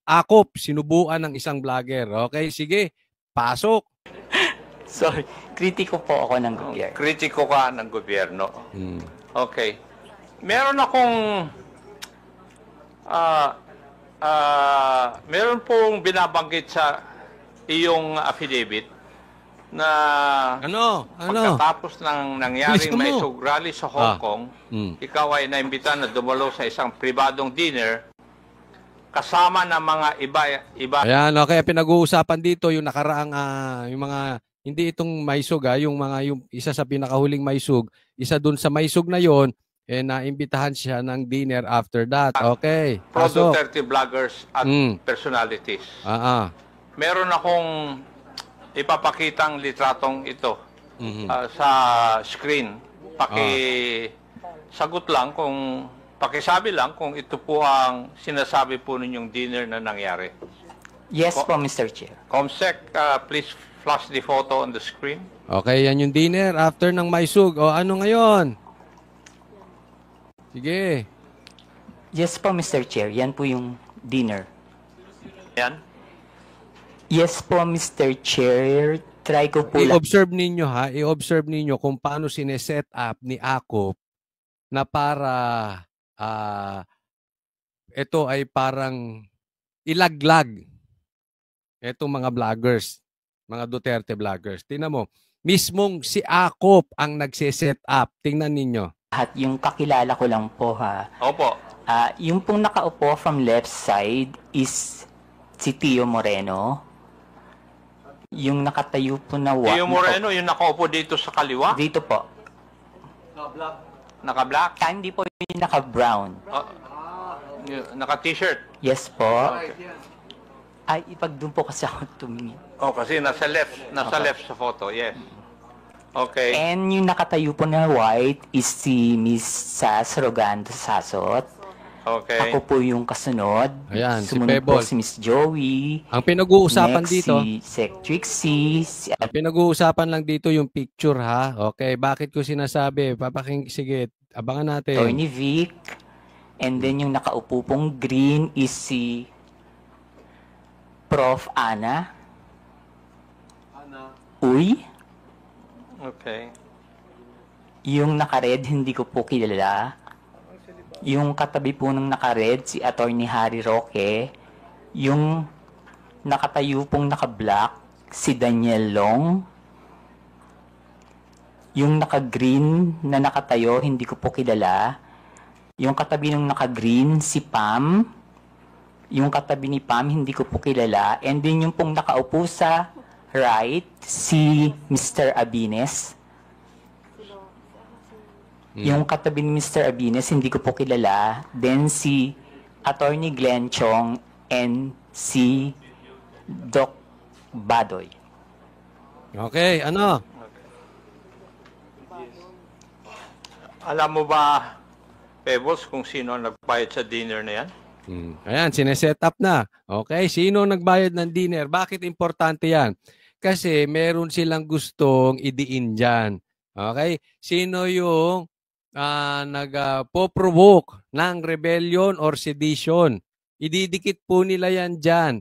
akop, sinubuan ng isang vlogger. Okay, sige, pasok. Sorry, kritiko po ako ng gobyerno. Kritiko ka ng gobyerno. Okay. Meron akong meron pong binabanggit sa iyong affidavit na pagkatapos ng nangyaring Maisog Rally sa Hong Kong, ikaw ay naimbita na dumalo sa isang pribadong dinner kasama ng mga iba. Ayan, okay, pinag-uusapan dito yung nakaraang yung mga hindi itong Maisog yung isa sa pinakahuling Maisog, isa dun sa Maisog na yon, naimbitahan siya ng dinner after that. Okay. Pro Duterte vloggers at personalities. Meron akong ipapakitang litratong ito sa screen. Pakisagot lang pakisabi lang kung ito po ang sinasabi po ninyong dinner na nangyari. Yes po, Mr. Chair. Comsec, please flash the photo on the screen. Okay, yan yung dinner after ng Maisog. O ano ngayon? Sige. Yes po, Mr. Chair. Yan po yung dinner. Yan? Yes po, Mr. Chair. Try ko po lang. I-observe ninyo i-observe ninyo kung paano sineset up ni Akop na para ito ay parang ilaglag itong mga vloggers, mga Duterte vloggers. Tingnan mo, mismong si Akop ang nagse-set up. Tingnan ninyo. At yung kakilala ko lang po Opo. Yung pong nakaupo from left side is si Tio Moreno. Yung nakatayo po na Tio Moreno, yung nakaupo dito sa kaliwa? Dito po. Naka-black? Hindi po yung naka-brown. Naka-t-shirt? Yes po. Ay, ipag doon po kasi ako tumingin. Kasi nasa left sa photo, yes. Okay. And yung nakatayo po na white is si Miss Sas Rogando Sasot. Okay. Ako po yung kasunod. Ayan, sumunod si Pebble. po si Miss Joey. Ang pinag-uusapan next, dito, si Sec Trixie. ang pinag-uusapan lang dito yung picture Okay, bakit ko sinasabi? Sige, abangan natin. Tony Vic. And then yung nakaupo pong green is si Prof. Ana. Uy. Okay. Yung naka-red, hindi ko po kilala. Yung katabi po ng naka-red, si Attorney Harry Roque. Yung nakatayo pong naka-black, si Daniel Long. Yung naka-green na nakatayo, hindi ko po kilala. Yung katabi ng naka-green, si Pam. Yung katabi ni Pam, hindi ko po kilala. And then yung pong nakaupo sa right, si Mr. Abines. Yung katabi ni Mr. Abines, hindi ko po kilala. Then si Attorney Glenn Chong and si Doc Badoy. Okay, ano? Alam mo ba, Pebbles, kung sino ang nagbayad sa dinner na yan? Ayan, sineset up na. Okay, sino nagbayad ng dinner? Bakit importante yan? Kasi meron silang gustong idiin dyan. Okay? Sino yung nagpo-provoke ng rebellion or sedition? Ididikit po nila yan dyan.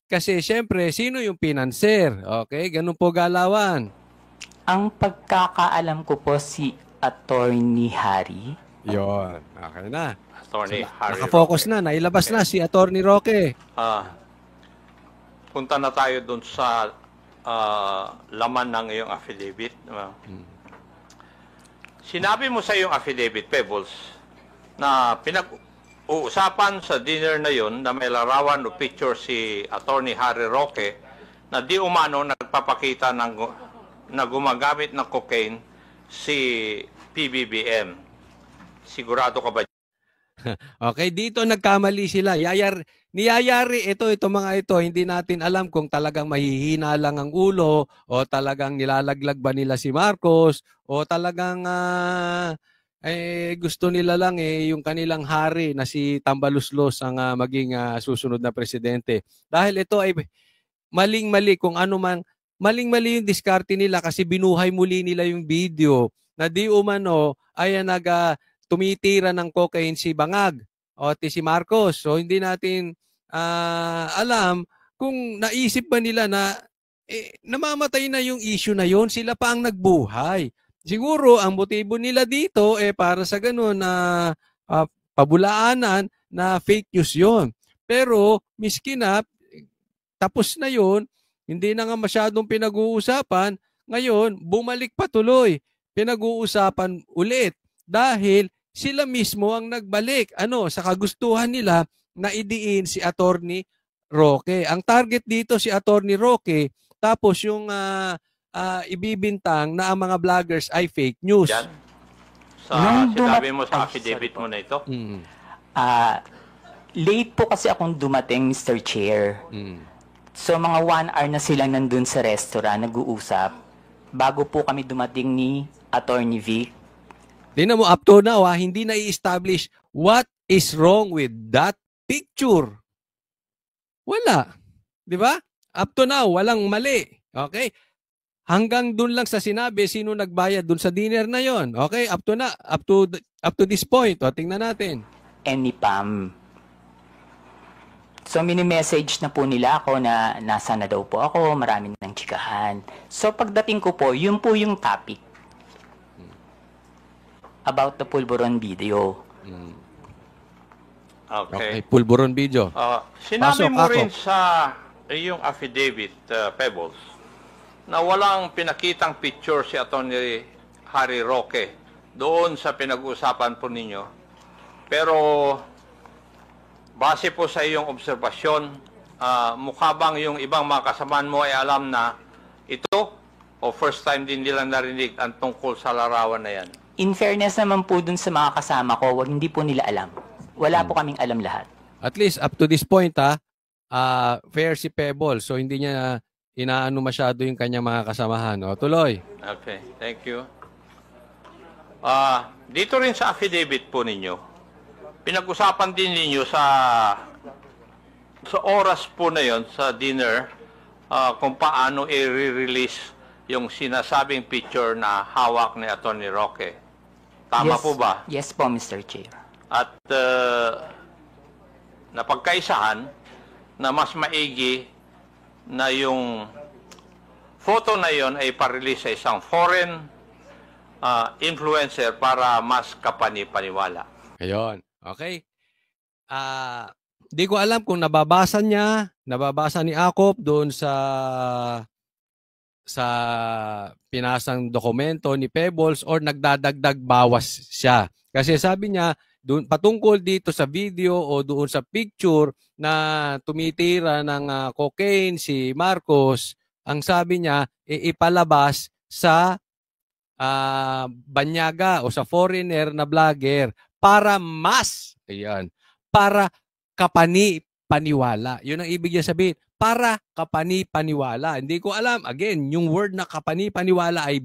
Kasi siyempre, sino yung pinanser? Okay, ganun po galawan. Ang pagkakaalam ko po si Attorney Harry. Yon, okay na. Attorney Harry Nakafocus Roque. na, nailabas na si Attorney Roque. Punta na tayo doon sa laman ng iyong affidavit. Sinabi mo sa iyong affidavit, Pebbles, na pinag-uusapan sa dinner na yon na may larawan o picture si Attorney Harry Roque na di umano nagpapakita na gumagamit ng cocaine si PBBM. Sigurado ka ba? Okay, dito nagkamali sila. Niyayari ito mga ito, hindi natin alam kung talagang mahihina lang ang ulo o talagang nilalaglag ba nila si Marcos o talagang gusto nila lang yung kanilang hari na si Tambaluslos ang maging susunod na presidente. Dahil ito ay maling-mali kung ano man, maling-mali yung diskarte nila kasi binuhay muli nila yung video na di umano ay tumitira ng cocaine si Bangag o si Marcos. So hindi natin alam kung naisip ba nila na namamatay na yung issue na yon, sila pa ang nagbuhay. Siguro ang motibo nila dito para sa ganun na pabulaanan na fake news yon. Pero miski na tapos na yon, hindi na nga masyadong pinag-uusapan, ngayon bumalik pa tuloy. Pinag-uusapan ulit dahil sila mismo ang nagbalik sa kagustuhan nila na idiin si Attorney Roque. Ang target dito si Attorney Roque, tapos yung ibibintang na ang mga vloggers ay fake news. Yan. Sinabi mo sa affidavit mo na ito? Late po kasi akong dumating, Mr. Chair. So mga 1 hour na silang nandun sa restaurant, nag-uusap, bago po kami dumating ni Attorney Vic. Tingnan mo, up to now, hindi na i-establish what is wrong with that picture. Wala. Di ba? Up to now, walang mali. Okay? Hanggang dun lang sa sinabi, sino nagbayad dun sa dinner na yon. Okay? Up to this point. O, tingnan natin. And ni Pam. So, mini-message na po nila ako na nasa na daw po ako, marami ng chikahan. So, pagdating ko po, yun po yung topic. About the Pulburon video. Okay. Pulburon video. Sinabi mo rin sa iyong affidavit, Pebbles, na walang pinakitang picture si Atty. Harry Roque doon sa pinag-uusapan po ninyo. Pero base po sa iyong obserbasyon, mukha bang yung ibang mga kasamaan mo ay alam na ito o first time din nilang narinig ang tungkol sa larawan na yan? In fairness naman po dun sa mga kasama ko, hindi po nila alam. Wala po kaming alam lahat. At least up to this point, fair si Pebble. So hindi niya inaano masyado yung kanyang mga kasamahan. O, tuloy. Okay, thank you. Dito rin sa affidavit po ninyo, pinag-usapan din ninyo sa oras po na yon sa dinner kung paano i-release yung sinasabing picture na hawak ni Atty. Roque. Tama po ba? Yes po, Mr. Chair. At napagkaisahan na mas maigi na yung photo na yon ay pa-release sa isang foreign influencer para mas kapani-paniwala. Ayun. Okay. Di ko alam kung nababasa ni Akop doon sa pinasang dokumento ni Pebbles or nagdadagdag bawas siya. Kasi sabi niya, patungkol dito sa video o doon sa picture na tumitira ng cocaine si Marcos, ang sabi niya, ipalabas sa banyaga o sa foreigner na vlogger para kapani-paniwala. Yun ang ibig niya sabihin. Para kapani-paniwala. Hindi ko alam. Again, yung word na kapani-paniwala ay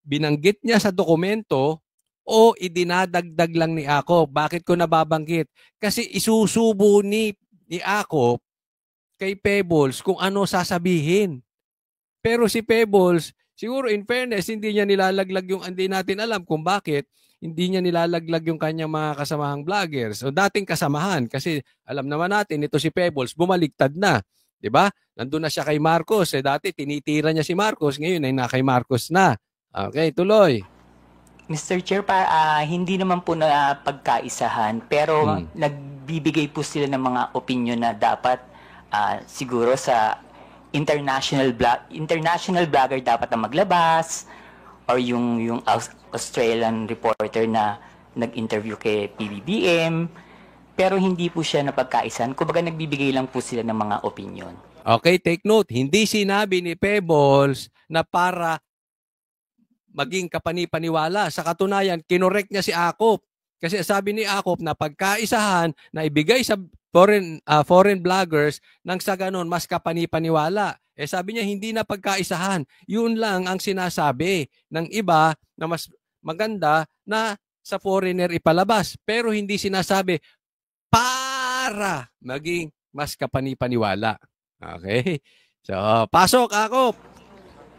binanggit niya sa dokumento o idinadagdag lang ni Akop. Bakit ko nababanggit? Kasi isusubo ni Akop kay Pebbles kung ano sasabihin. Pero si Pebbles, siguro in fairness, hindi niya nilalaglag yung, hindi natin alam kung bakit, hindi niya nilalaglag yung kanyang mga kasamahang vloggers o dating kasamahan kasi alam naman natin ito si Pebbles bumaliktad na, 'di ba? Nandun na siya kay Marcos, dati tinitira niya si Marcos, ngayon ay na kay Marcos na. Okay, tuloy. Mr. Chair, hindi naman po na pagkaisahan pero nagbibigay po sila ng mga opinion na dapat siguro sa international vlogger dapat na maglabas or yung Australian reporter na nag-interview kay PBBM, pero hindi po siya napagkaisan. Kumbaga nagbibigay lang po sila ng mga opinion. Okay, take note. Hindi sinabi ni Pebbles na para maging kapani-paniwala. Sa katunayan, kinorek niya si Akop. Kasi sabi ni Akop na pagkaisahan na ibigay sa foreign vloggers nang sa ganon mas kapani-paniwala. Sabi niya hindi na pagkaisahan. Yun lang ang sinasabi ng iba na mas maganda na sa foreigner ipalabas. Pero hindi sinasabi para maging mas kapani-paniwala. Okay? So, pasok, Akop.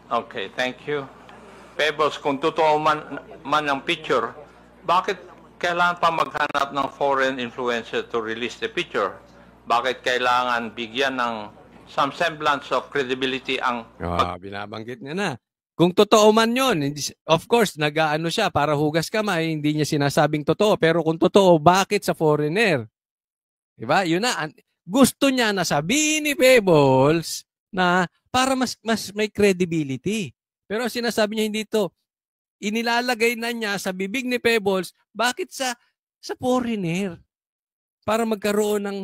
Okay, thank you. Pebbles, kung totoo man ang picture, bakit kailangan pa maghanap ng foreign influencer to release the picture? bakit kailangan bigyan ng some semblance of credibility ang Binabanggit niya na. Kung totoo man yun, of course, nag-aano siya para hugas kamay, hindi niya sinasabing totoo. Pero kung totoo, bakit sa foreigner? Diba? Yun na. Gusto niya na sabihin ni Pebbles na para mas may credibility. Pero sinasabi niya hindi to. Inilalagay na niya sa bibig ni Pebbles, bakit sa foreigner? Para magkaroon ng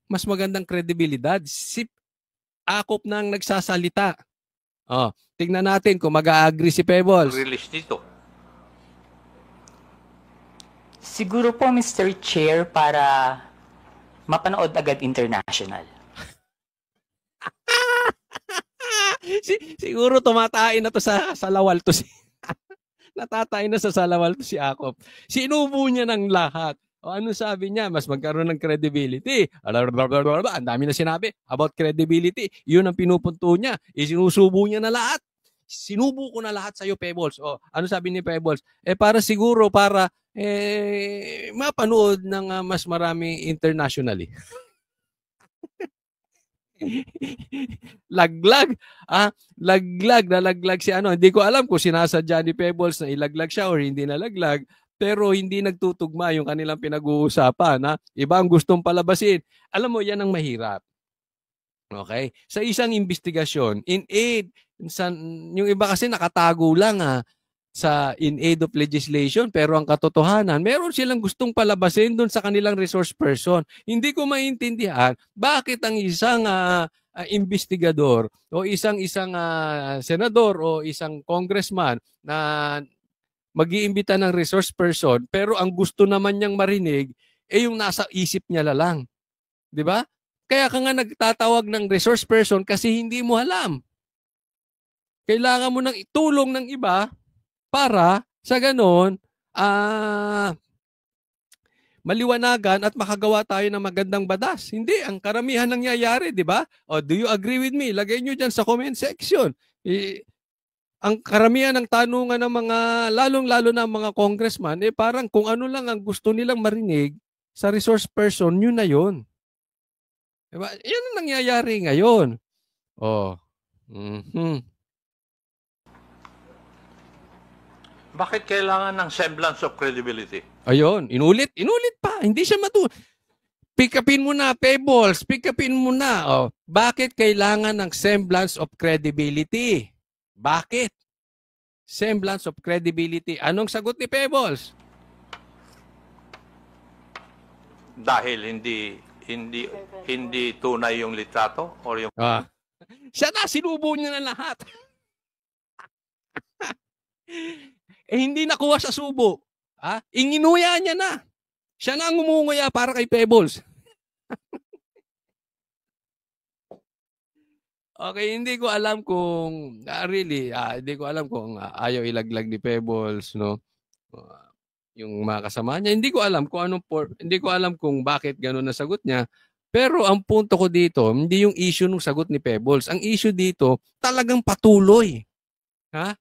mas magandang kredibilidad. Si Akop nang nagsasalita. Tingnan natin kung mag-a-agree si Pebbles. release dito. Siguro po, Mr. Chair, para mapanood agad international. Siguro tumatain na to sa lawal to si natatain na sa salawal to si Akop. Sinubo niya ng lahat. Ano sabi niya? Mas magkaroon ng credibility. Ang dami na sinabi about credibility. Yun ang pinupunto niya. Sinusubo niya na lahat. Sinubo ko na lahat sa'yo, Pebbles. Ano sabi ni Pebbles? Para siguro, para mapanood ng mas marami internationally. Laglag. Nalaglag si ano. Hindi ko alam kung sinasadya ni Pebbles na ilaglag siya or hindi nalaglag. Pero hindi nagtutugma yung kanilang pinag-uusapan. Iba ang gustong palabasin. Alam mo, yan ang mahirap. Okay? Sa isang investigasyon, in aid, yung iba kasi nakatago lang sa in aid of legislation, pero ang katotohanan, meron silang gustong palabasin doon sa kanilang resource person. Hindi ko maintindihan bakit ang isang investigador o isang senador o isang congressman na mag-iimbita ng resource person, pero ang gusto naman niyang marinig yung nasa isip niya lang. 'Di ba? Kaya ka nga nagtatawag ng resource person kasi hindi mo alam. Kailangan mo ng tulong ng iba para sa ganon maliwanagan at makagawa tayo ng magandang batas. Hindi, ang karamihan nangyayari, 'di ba? Do you agree with me? Lagay niyo diyan sa comment section. Ang karamihan ng tanungan ng mga, lalong-lalo na mga congressman, parang kung ano lang ang gusto nilang marinig sa resource person, yun na yun. Diba? Yan ang nangyayari ngayon. Bakit kailangan ng semblance of credibility? Ayun, inulit pa. Hindi siya pick upin mo na, Pebbles. Pick upin mo na. Bakit kailangan ng semblance of credibility? Bakit? Semblance of credibility. Anong sagot ni Pebbles? Dahil hindi tunay yung litrato or yung Siya na, sinubo niya na lahat. Hindi nakuha sa subo. Inginuya niya na. Siya na ang umunguya para kay Pebbles. Okay, hindi ko alam kung hindi ko alam kung ayaw ilaglag ni Pebbles, no? Yung mga kasama niya, hindi ko alam kung bakit gano'n na sagot niya. Pero ang punto ko dito, hindi yung issue ng sagot ni Pebbles. Ang issue dito, talagang patuloy. Na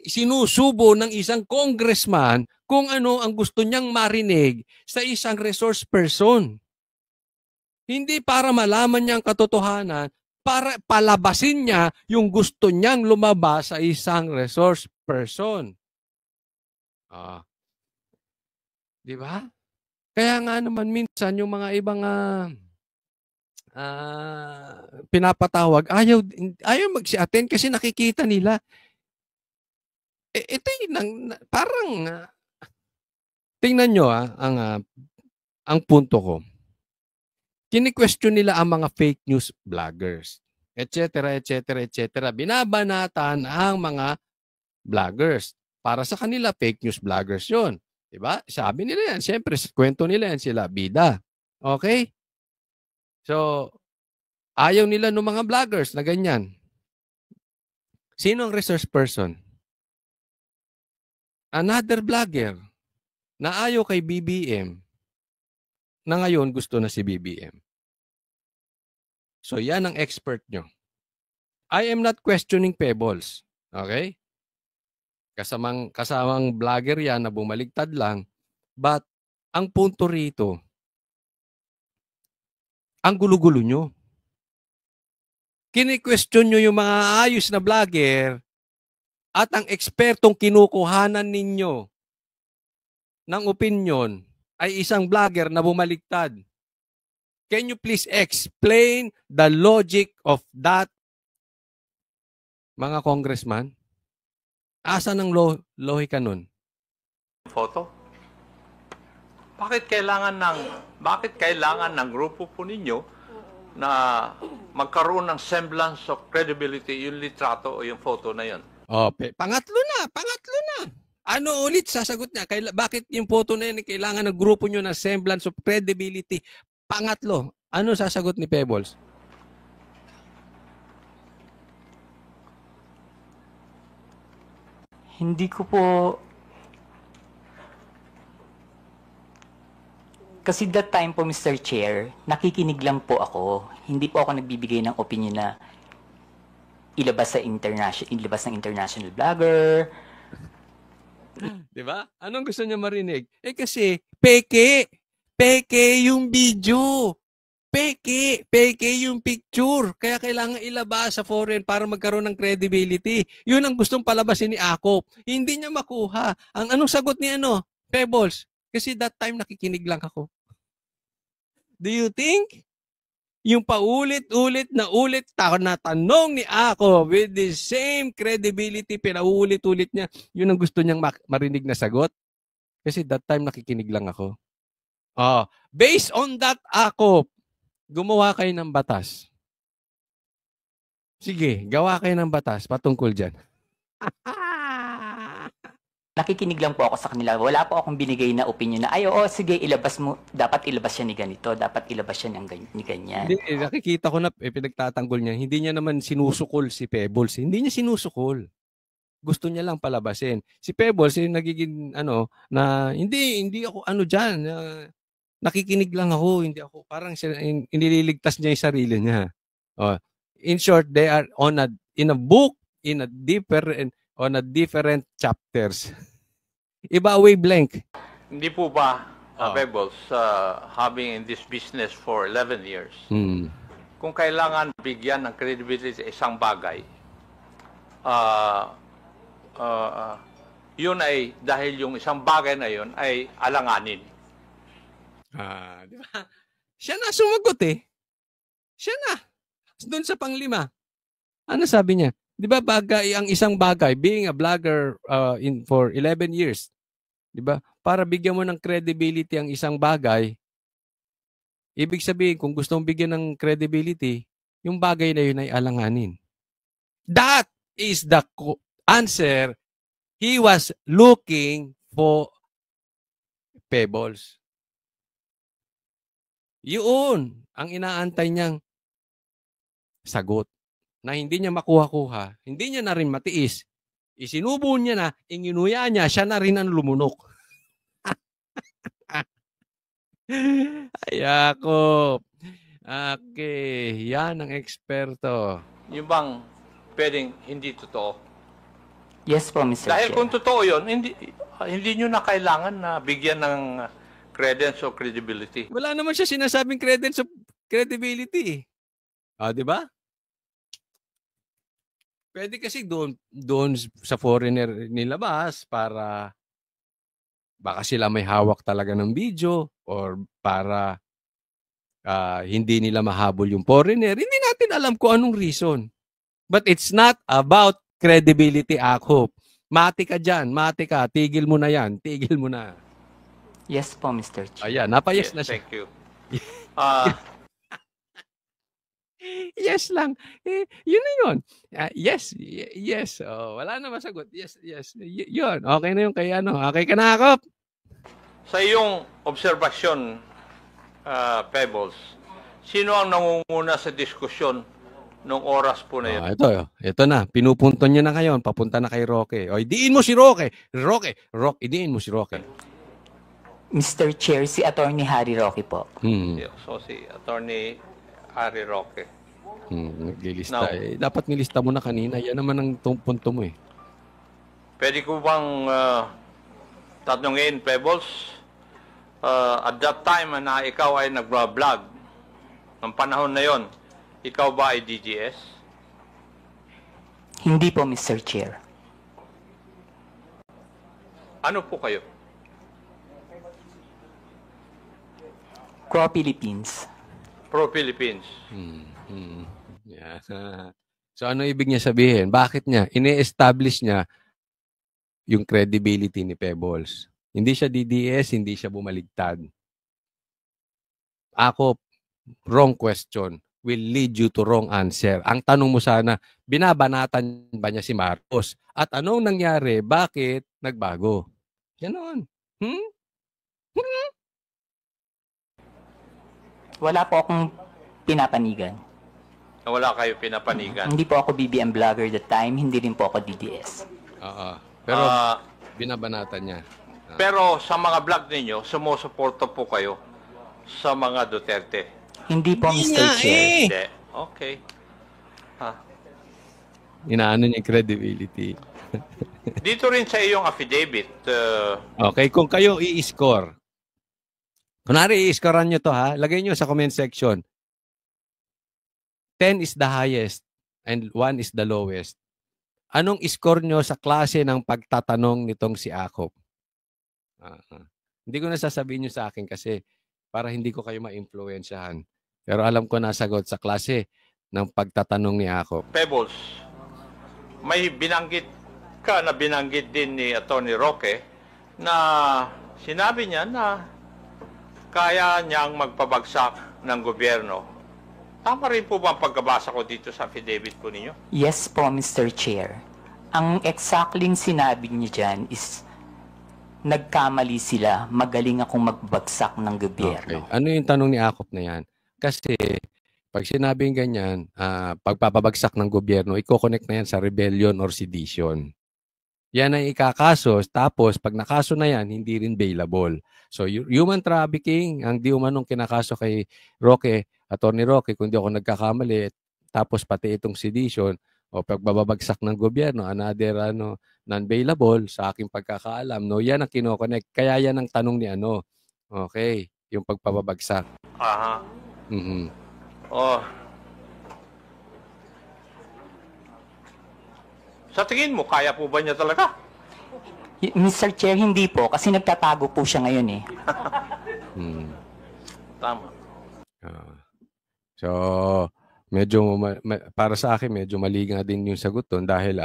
sinusubo ng isang congressman kung ano ang gusto niyang marinig sa isang resource person. Hindi para malaman niya ang katotohanan, para palabasin niya yung gusto niyang lumabas sa isang resource person. Di ba? Kaya nga naman minsan yung mga ibang pinapatawag, ayaw mag-attend kasi nakikita nila. Ito yung parang tingnan nyo ang punto ko. Kini-question nila ang mga fake news vloggers, etc., etc., etc. Binabanatan ang mga vloggers. Para sa kanila, fake news vloggers yun. Diba? Sabi nila yan. Siyempre, kwento nila yan sila. Bida. Okay? So, ayaw nila ng mga vloggers na ganyan. Sino ang resource person? Another vlogger na ayaw kay BBM na ngayon gusto na si BBM. So, yan ang expert nyo. I am not questioning Pebbles. Okay? Kasamang vlogger yan na bumaligtad lang. But, ang punto rito, ang gulo-gulo nyo. Kini-question nyo yung mga ayos na vlogger at ang ekspertong kinukuhanan ninyo ng opinion ay isang vlogger na bumaliktad. Can you please explain the logic of that, mga congressman? Asan ang lohika nun? Photo? Bakit kailangan ng grupo po ninyo na magkaroon ng semblance of credibility yung litrato o yung photo na yun? Pangatlo na. Ano ulit sasagot niya? Bakit yung photo na yan kailangan ng grupo nyo ng semblance of credibility? Pangatlo, ano sasagot ni Pebbles? Hindi ko po... Kasi that time po, Mr. Chair, nakikinig lang po ako. Hindi po ako nagbibigay ng opinion na ilabas ng international vlogger. Di ba? Anong gusto niya marinig? Kasi peke yung video. Peke yung picture. Kaya kailangan ilabas sa foreign para magkaroon ng credibility. Yun ang gustong palabasin ni Akop. Hindi niya makuha. Anong sagot ni Pebbles? Kasi that time nakikinig lang ako. Do you think yung paulit-ulit na tanong ni Ako with the same credibility, pinaulit-ulit niya, yun ang gusto niyang marinig na sagot? Kasi that time nakikinig lang ako. Based on that, Ako, gumawa kayo ng batas. Sige, gawa kayo ng batas patungkol dyan. Nakikinig lang po ako sa kanila. Wala po akong binigay na opinion na, sige, ilabas mo. Dapat ilabas siya ni ganito. Dapat ilabas siya ni ganyan. Hindi, nakikita ko na pinagtatanggol niya. Hindi niya naman sinusukol si Pebbles. Hindi niya sinusukol. Gusto niya lang palabasin. Si Pebbles, nagiging, na, hindi ako, dyan. Nakikinig lang ako. Hindi ako, parang inililigtas niya yung sarili niya. In short, they are in a book, on a different chapters. Iba wavelength. Hindi po ba, Pebbles, having in this business for 11 years, kung kailangan bigyan ng credibility sa isang bagay, yun ay dahil yung isang bagay na yun ay alanganin. Di ba? Siya na sumagot Siya na. Doon sa panglima. Ano sabi niya? Di ba ang isang bagay, being a vlogger for 11 years, di ba? Para bigyan mo ng credibility ang isang bagay, ibig sabihin, kung gusto mong bigyan ng credibility, yung bagay na yun ay alanganin. That is the answer he was looking for, Pebbles. Yun ang inaantay niyang sagot. Na hindi niya makuha-kuha, hindi niya na rin matiis. Isinubo niya na, inginuya niya, siya na rin ang lumunok. Ay, Akop. Okay, yan ang eksperto. Yung bang pwedeng hindi totoo? Yes po, Mr. Dahil Chair. kung totoo yun, hindi nyo na kailangan na bigyan ng credence o credibility. Wala naman siya sinasabing credence o credibility. Di ba? Pwede kasi doon sa foreigner nilabas para baka sila may hawak talaga ng video or para hindi nila mahabol yung foreigner. Hindi natin alam kung anong reason. But it's not about credibility, Akop. Mati ka dyan, mati ka. Tigil mo na yan, tigil mo na. Yes po, Mr. Chair. Ayan, napayas na siya. Thank you. Yes lang. Yun na yun. Yes. Wala na masagot. Yes. Yun. Okay na yun kay Okay ka na, Akop? Sa iyong obserbasyon, Pebbles, sino ang nangunguna sa diskusyon nung oras po na yun? Ito na. Pinupunton niyo na ngayon. Papunta na kay Roque. Idiin mo si Roque. Idiin mo si Roque. Mr. Chair, si Attorney Harry Roque po. So, si Attorney Harry Roque. Naglilista. Dapat nilista mo na kanina. Yan naman ang punto mo Pwede ko bang tatanungin, Pebbles? At that time na ikaw ay nag-vlog, ng panahon na yon, ikaw ba ay DDS? Hindi po, Mr. Chair. Ano po kayo? Pro-Philippines. Pro-Philippines. Yeah. So ano ibig niya sabihin? Bakit niya? Ine-establish niya yung credibility ni Pebbles. Hindi siya DDS, hindi siya bumaligtad. Ako, wrong question will lead you to wrong answer. Ang tanong mo sana, binabanatan ba niya si Marcos? At anong nangyari? Bakit nagbago? Ganon. Wala po akong pinapanigan. Wala kayo pinapanigan. Hindi po ako BBM vlogger that time, hindi rin po ako DDS. Pero binabanatan niya. Pero sa mga vlog ninyo, sumusuporto po kayo sa mga Duterte. Hindi po, Mr. Chair. Hindi. Okay. Inaano niya yung credibility. Dito rin sa iyong affidavit, Okay, kung kayo i-score, kunwari i-scorean nyo to ha, lagay nyo sa comment section. 10 is the highest and 1 is the lowest. Anong score nyo sa klase ng pagtatanong nitong si Akop? Hindi ko na sasabihin nyo sa akin kasi para hindi ko kayo ma-influensyahan. Pero alam ko na sagot sa klase ng pagtatanong ni Akop. Pebbles, may binanggit ka na binanggit din ni Atty. Roque na sinabi niya na kaya niyang magpabagsak ng gobyerno. Tama rin po ba ang pagkabasa ko dito sa affidavit po ninyo? Yes po, Mr. Chair. Ang exactly sinabi niya dyan is nagkamali sila, magaling akong magbagsak ng gobyerno. Okay. Ano yung tanong ni Akop na yan? Kasi pag sinabing ganyan, pagpapabagsak ng gobyerno, i-connect na yan sa rebellion or sedition. Yan ang ikakaso. Tapos, pag nakaso na yan, hindi rin bailable. So, human trafficking, ang di umanong kinakaso kay Roque, Atty. Roque, kung di ako nagkakamali, tapos pati itong sedition, o pagbabagsak ng gobyerno, another non-bailable, sa aking pagkakaalam, no, yan ang kinoconnect. Kaya yan ang tanong ni okay, yung pagpapabagsak. Aha. Oh. Sa tingin mo, kaya po ba niya talaga? Mr. Chair, hindi po. Kasi nagtatago po siya ngayon eh. Tama. So, medyo, para sa akin, medyo mali nga din yung sagot doon dahil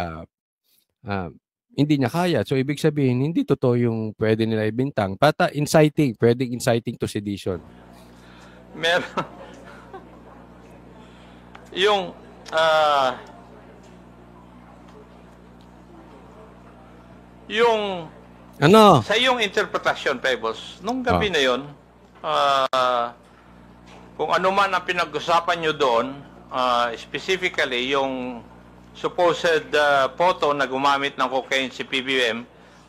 hindi niya kaya. So, ibig sabihin, hindi totoo yung pwede nila ibintang. Pata, inciting, pwedeng inciting to sedition. Meron. Yung, sa iyong interpretasyon, Pebbles, nung gabi na yon, kung ano man ang pinag-usapan nyo doon, specifically yung supposed photo na gumamit ng cocaine si PBBM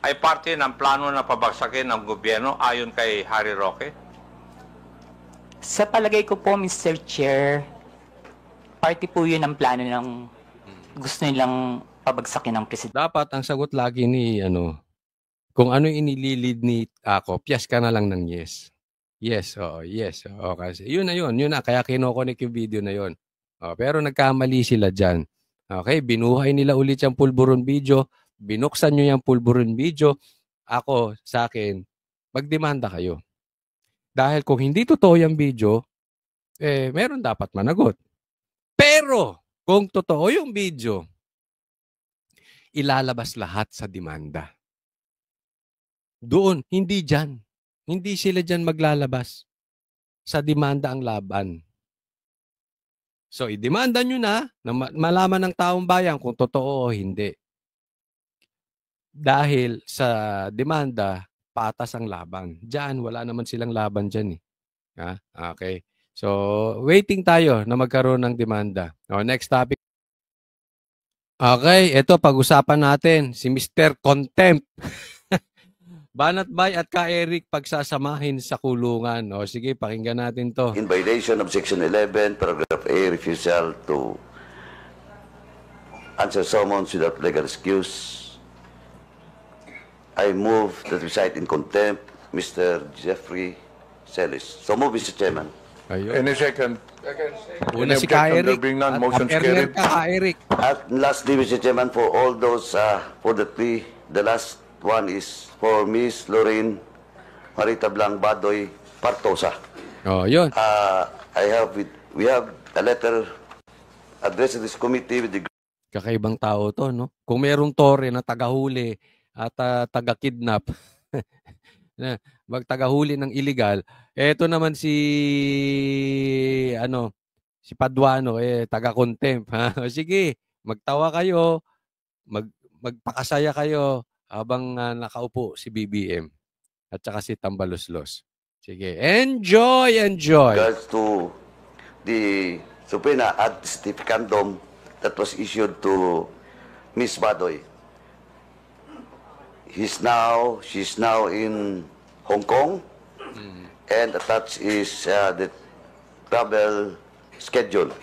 ay parte ng plano na pabagsakin ng gobyerno ayon kay Harry Roque? Sa palagay ko po, Mr. Chair, parte po yun ang plano ng gusto nilang pabagsakin ng presidente. Dapat ang sagot lagi ni kung ano yung inililid ni Akop, yes ka na lang ng yes. Yes, yes. Kasi yun na, kaya kinokonek yung video na yun. Pero nagkamali sila dyan. Okay, binuhay nila ulit yung pulburon video, binuksan nyo yung pulburon video. Ako, sa akin, magdemanda kayo. Dahil kung hindi totoo yung video, meron dapat managot. Pero, kung totoo yung video, ilalabas lahat sa demanda. Doon, hindi dyan. Hindi sila dyan maglalabas. Sa demanda ang laban. So, idemanda nyo na malaman ng taong bayan kung totoo o hindi. Dahil sa demanda, patas ang laban. Diyan, wala naman silang laban dyan. Okay. So, waiting tayo na magkaroon ng demanda. Next topic. Okay, ito pag-usapan natin si Mr. Contempt. Banat Bay at Ka Eric pagsasamahin sa kulungan. Sige, pakinggan natin to. In violation of Section 11, Paragraph A, refusal to answer summons without legal excuse, I move that we cite in contempt Mr. Jeffrey Celis. So move, Mr. Chairman. Ayun. Any second? Una Any si objection? Ka-Eric. There being none, At motion's Erner carried. ka, Ka-Eric. At lastly, Mr. Chairman, for all those, for the three, the last one is for Miss Lorraine Marita Blang Badoy Partosa. Oh, yun. We have a letter addressed to this committee with the Kakaibang tao to, no? Kung merong tore na tagahuli at taga-kidnap, na magtagahuli ng illegal, eto naman si si Paduano taga-contempt, ha. Sige, magtawa kayo, magpakasaya kayo habang nakaupo si BBM at saka si Tambaluslos. Sige, enjoy. regards to the subpoena ad certificandum that was issued to Miss Badoy. She's now in Hong Kong, and attached is the travel schedule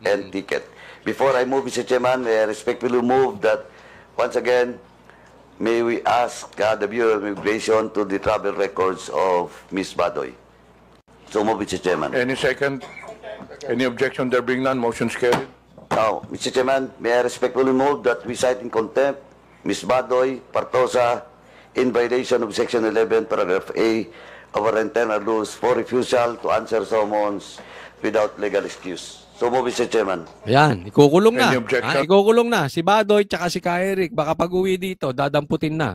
and ticket. Before I move, Mr. Chairman, I respectfully move that once again, may we ask the Bureau of Immigration to the travel records of Miss Badoy. So move, Mr. Chairman. Any second? Any objection? There being none, motion's carried. Now, Mr. Chairman, may I respectfully move that we cite in contempt Ms. Badoy Partosa in violation of Section 11, Paragraph A of our internal rules for refusal to answer summons without legal excuse. So move, Mr. Chairman. Ayan, ikukulong na. Any objection? Ikukulong na. Si Badoy tsaka si Ka-Eric, baka pag-uwi dito, dadamputin na.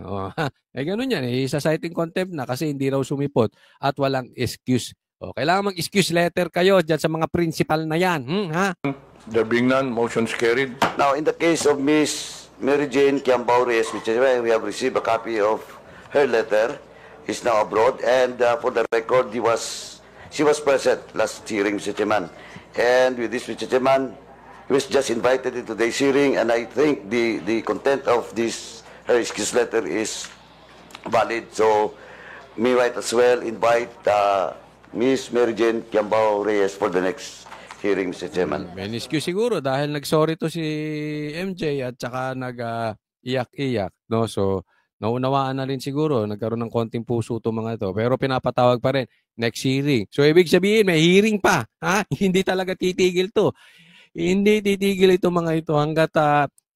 Ganun yan. Sa citing contempt na kasi hindi raw sumipot at walang excuse. Kailangan mag-excuse letter kayo dyan sa mga principal na yan. Ha? There being none, motion's carried. Now, in the case of Ms. Mary Jane Kiambao Reyes, Mr. Chairman, we have received a copy of her letter. He's now abroad, and for the record, she was present last hearing, Mr. Chairman. And with this, Mr. Chairman, he was just invited into today's hearing, and I think the content of this her excuse letter is valid. So, may might as well invite Ms. Mary Jane Kiambao Reyes for the next hearing, Mr. Chairman. May excuse siguro dahil nag-sorry to si MJ at saka nag-iyak-iyak. No? So, naunawaan na rin siguro. Nagkaroon ng konting puso itong mga ito. Pero pinapatawag pa rin. Next hearing. So, ibig sabihin, may hearing pa. Ha? Hindi talaga titigil to. Hindi titigil itong mga ito hanggat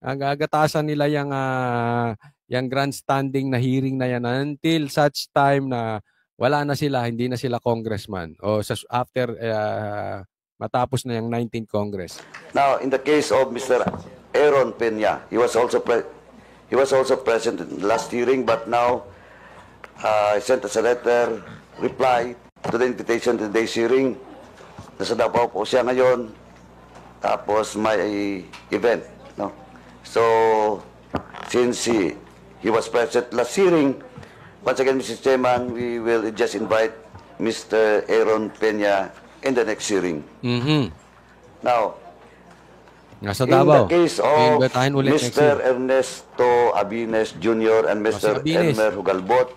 agatasan nila yung grandstanding na hearing na yan until such time na wala na sila, hindi na sila congressman. O after matapos na yung 19th Congress. Now, in the case of Mr. Aaron Peña, he was also present in the last hearing, but now he sent us a letter, reply to the invitation to today's hearing. Nasa Davao po siya ngayon, tapos may event. No? So, since he was present last hearing, once again, Mr. Chairman, we will just invite Mr. Aaron Peña in the next hearing. Now, Nasa in Davao. the case of Iimbitahin ulit next Mr. year. Ernesto Abines Jr. and Mr. si Abines. Elmer Hugalbot,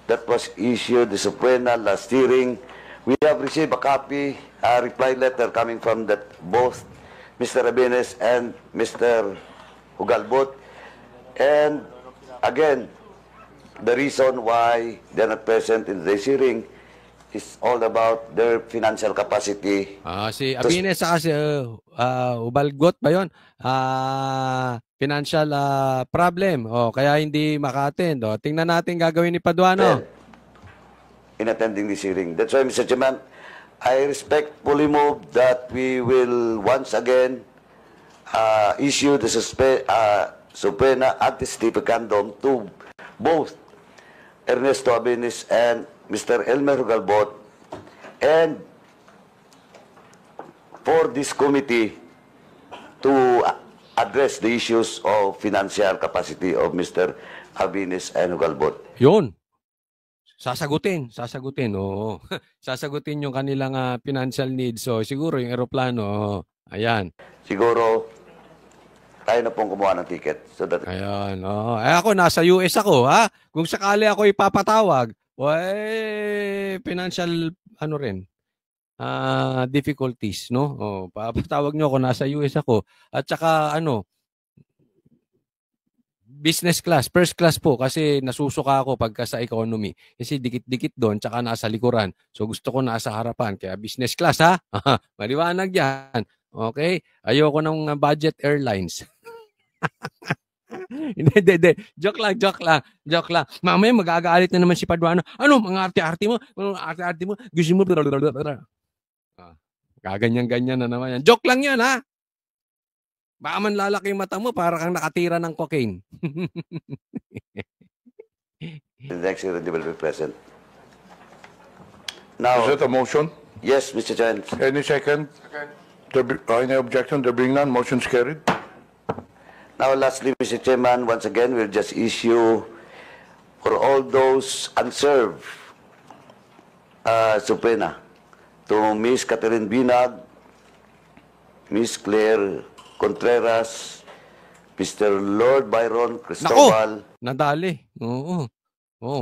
that was issued the subpoena last hearing. We have received a copy, a reply letter coming from both Mr. Abines and Mr. Hugalbot. And again, the reason why they're not present in today's hearing is all about their financial capacity. Si Abines saka si Ubalgot ba yun? Financial problem. Kaya hindi maka-attend. Tingnan natin gagawin ni Paduano. In attending this hearing. That's why, Mr. Chairman, I respectfully move that we will once again issue the subpoena ad certificandum to both Ernesto Abines and Mr. Elmer Hugalbot, and for this committee to address the issues of financial capacity of Mr. Abines and Hugalbot. Yun. Sasagutin. Oo. Sasagutin yung kanilang financial needs. So, siguro yung eroplano, ayan. Siguro, tayo na pong kumuha ng ticket. So that... Ayan. Ako, nasa US ako, ha? Kung sakali ako ipapatawag, financial, difficulties, no? Papatawag nyo ako, nasa US ako. At saka, business class, first class po kasi nasusuka ako pagka sa economy. Kasi dikit-dikit doon tsaka nasa likuran. So gusto ko nasa harapan kaya business class ha. Maliwanag 'yan. Okay? Ayoko ng budget airlines. Hindi. Joke lang. Mamaya magagalit na naman si Paduano. Ano, mga arte-arte mo? Gusto mo? Kaganyan-ganyan na naman yan. Joke lang yan, ha? Baka man lalaki yung mata mo para kang nakatira ng cocaine. The next hearing will be present. Now, Is it a motion? yes, Mr. Chairman. Any second? Any objection? There being none, motion's carried. Now, lastly, Mr. Chairman, once again, we'll just issue for all those unserved subpoena to Ms. Catherine Binag, Ms. Claire Contreras, Mr. Lord Byron Cristobal. Nadali. Oo.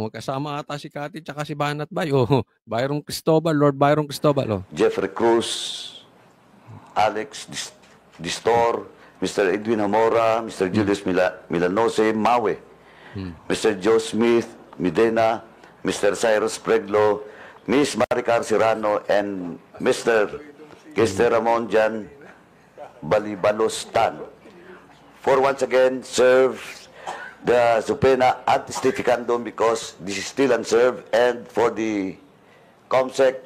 Magkasama ata si Cathy tsaka si Banat Bay. Oo. Byron Cristobal, Lord Byron Cristobal. Jeffrey Cruz, Alex Distor, Mr. Edwin Hamora, Mr. Julius Milanose Mawe, Mr. Joe Smith Medina, Mr. Cyrus Preglo, Ms. Maricar Serrano, and Mr. Kester Ramon Jan Balibalos Tan, for once again serve the subpoena ad testificandum because this is still unserved, and for the COMSEC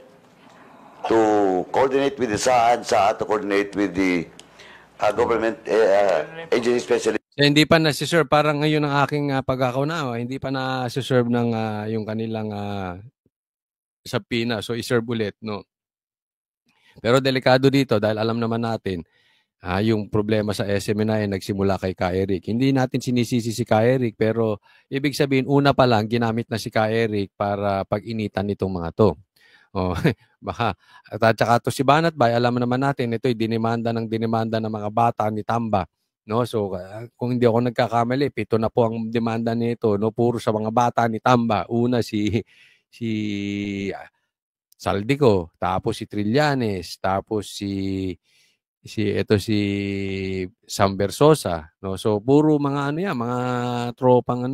to coordinate with the SAA and SAA to coordinate with the government agency specialist. Hindi pa nasi-serve. Parang ngayon ang aking pagkakaunawa. Hindi pa nasi-serve ng yung kanilang subpoena. So, i-serve ulit. No? Pero delikado dito dahil alam naman natin yung problema sa SMNI nagsimula kay Ka Eric. Hindi natin sinisisi si Ka Eric pero ibig sabihin una pa lang ginamit na si Ka Eric para pag-initan nitong mga to. Baka at saka to si Banat Bay, alam naman natin ito'y dinimanda ng mga bata ni Tamba. No? So kung hindi ako nagkakamali, 7 na po ang demanda nito, no, puro sa mga bata ni Tamba. Una si Saldico, tapos si Trillanes, tapos si Sam Versosa, no. So puro mga mga tropang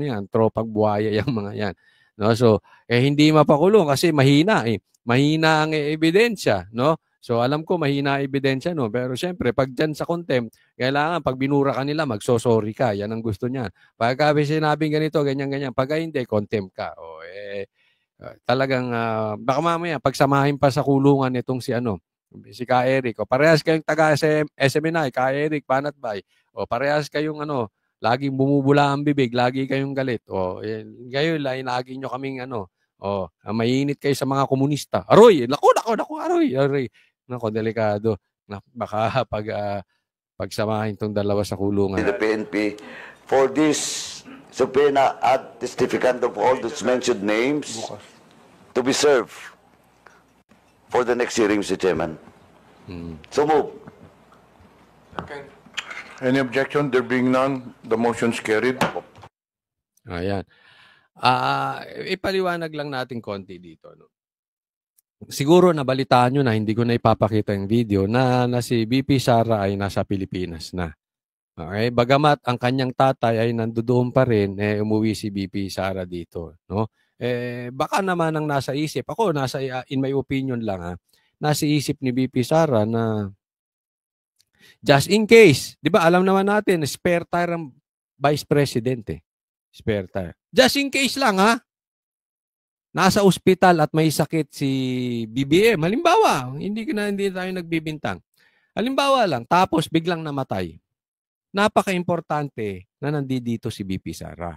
buhaya yang mga yan. No, so hindi mapakulong kasi mahina Mahina ang ebidensya, no? So alam ko mahina ang ebidensya, no, pero syempre pag diyan sa contempt, kailangan pag binura ka nila magso-sorry ka, yan ang gusto niyan. Pag sinabing ganito, ganyan, pag hindi contempt ka. Talagang baka mamaya pagsamahin pa sa kulungan itong si Ka Eric, parehas kayong taga SMNI, Ka Eric, Banat Bay, parehas kayong laging bumubula ang bibig, lagi kayong galit, ngayon lagi nyo kaming mainit kayo sa mga komunista. Aroy, aroy. Nako, delikado. Baka pagsamahin itong dalawa sa kulungan. The PNP for this subpoena ad testificandum for all those mentioned names to be served for the next hearing, Mr. Chairman. So move. Any objection? There being none, the motion's carried. Ayan. Ipaliwanag lang natin konti dito. No? Siguro nabalitaan nyo na, hindi ko na ipapakita yung video, na si BP Sara ay nasa Pilipinas na. Okay? Bagamat ang kanyang tatay ay nandoon pa rin, umuwi si BP Sara dito. No? Baka naman ang nasa isip, in my opinion lang, nasa isip ni BP Sara na just in case, di ba alam naman natin, spare tire ang Vice President Spare tire. Just in case lang nasa ospital at may sakit si BBM. Halimbawa, hindi tayo nagbibintang. Halimbawa lang, tapos biglang namatay. Napaka-importante na nandito si BP Sara.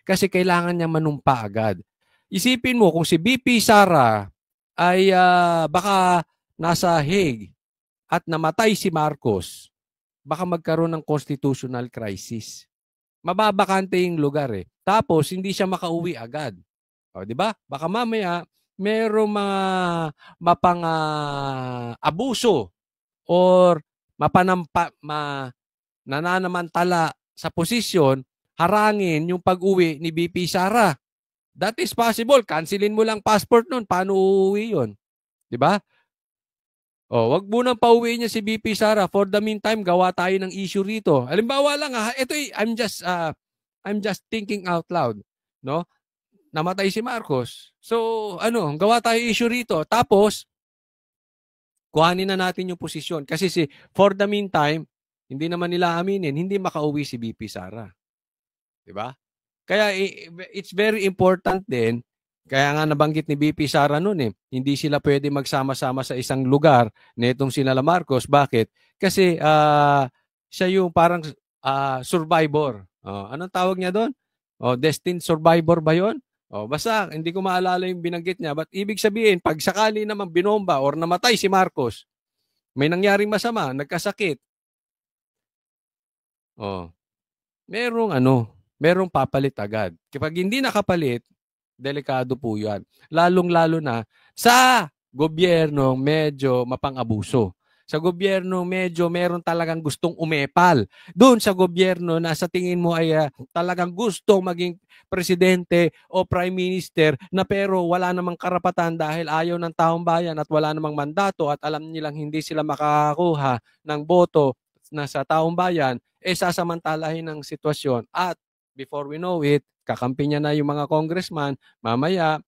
Kasi kailangan niya manumpa agad. Isipin mo kung si BP Sara ay baka nasa Hague at namatay si Marcos, baka magkaroon ng constitutional crisis. Mababakante yung lugar Tapos hindi siya makauwi agad. Di ba? Baka mamaya merong mga abuso or nananamantala sa posisyon, harangin yung pag-uwi ni BP Sara. That is possible. Cancelin mo lang passport nun. Paano uuwi yun? Di ba? Wag mo nang pauwi niya si BP Sara. For the meantime, gawa tayo ng issue rito. Halimbawa lang ito I'm I'm just thinking out loud, no? Namatay si Marcos. So, gawa tayo issue rito. Tapos, kuhanin na natin yung posisyon. Kasi for the meantime, hindi naman nila aminin, hindi makauwi si BP Sara. Diba? Kaya it's very important din, kaya nga nabanggit ni BP Sara noon hindi sila pwede magsama-sama sa isang lugar nitong sila Marcos. Bakit? Kasi siya yung parang survivor. Anong tawag niya doon? Destined survivor ba yun? Basta hindi ko maalala yung binanggit niya. But ibig sabihin, pag sakali naman binomba or namatay si Marcos, may nangyaring masama, nagkasakit. Merong papalit agad. Kapag hindi nakapalit, delikado po yan. Lalong-lalo na sa gobyerno medyo mapang-abuso. Sa gobyerno medyo meron talagang gustong umepal. Doon sa gobyerno na sa tingin mo ay talagang gustong maging presidente o prime minister na pero wala namang karapatan dahil ayaw ng taong bayan at wala namang mandato at alam nilang hindi sila makakakuha ng boto na sa taong bayan, sasamantalahin ng sitwasyon at before we know it, kakampi niya na yung mga congressman, mamaya,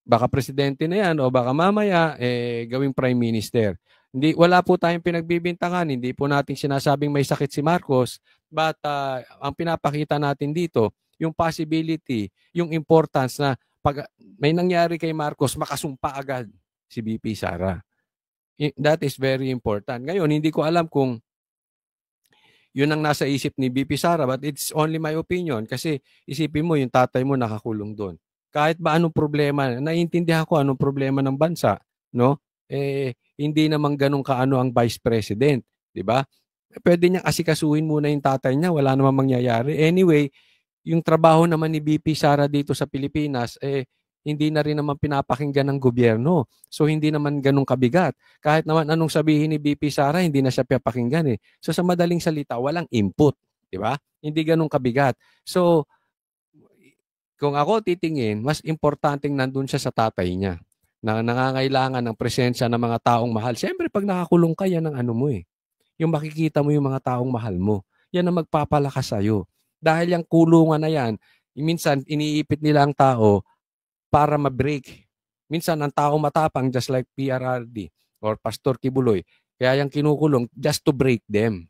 baka presidente na yan o baka mamaya, gawing prime minister. Wala po tayong pinagbibintangan, hindi po natin sinasabing may sakit si Marcos, but ang pinapakita natin dito, yung possibility, yung importance na pag may nangyari kay Marcos, makasumpa agad si BP Sara. That is very important. Ngayon, hindi ko alam kung yun ang nasa isip ni BP Sara, but it's only my opinion kasi isipin mo yung tatay mo nakakulong doon. Kahit ba anong problema, naiintindihan ko anong problema ng bansa, no? Hindi naman ganun kaano ang vice president, di ba? Pwede niyang asikasuhin muna yung tatay niya, wala namang mangyayari. Anyway, yung trabaho naman ni BP Sara dito sa Pilipinas, hindi na rin naman pinapakinggan ng gobyerno. So, hindi naman ganun kabigat. Kahit naman anong sabihin ni BP Sara, hindi na siya pinapakinggan So, sa madaling salita, walang input. Di ba? Hindi ganun kabigat. So, kung ako titingin, mas importanteng nandun siya sa tatay niya na nangangailangan ng presensya ng mga taong mahal. Siyempre, pag nakakulong ka, yan ang Yung makikita mo yung mga taong mahal mo. Yan ang magpapalakas sa'yo. Dahil yung kulungan na yan, minsan iniipit nila ang tao para ma-break. Minsan, ang tao matapang just like PRRD or Pastor Kibuloy. Kaya yung kinukulong just to break them.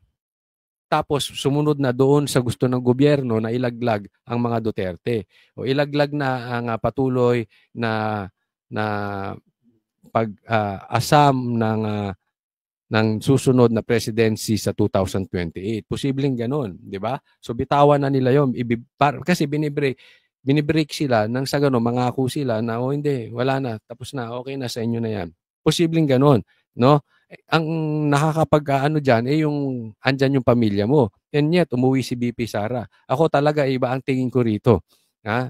Tapos, sumunod na doon sa gusto ng gobyerno na ilaglag ang mga Duterte. O ilaglag na ang patuloy na pag-asam ng susunod na presidency sa 2028. Posibleng ganun, di ba? So, bitawan na nila yun. Kasi binibreak sila nang sa gano'n, mangako sila na hindi, wala na, tapos na, okay na sa inyo na yan. Posibleng gano'n, no? Ang nakakapag-ano dyan, yung andyan yung pamilya mo. And yet, umuwi si BP Sara. Ako talaga, iba ang tingin ko rito.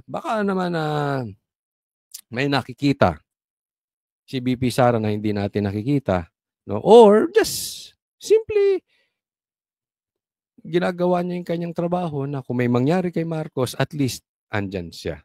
Baka naman may nakikita si BP Sara na hindi natin nakikita. No? Or just simply ginagawa niya yung kanyang trabaho na kung may mangyari kay Marcos, at least andyan siya.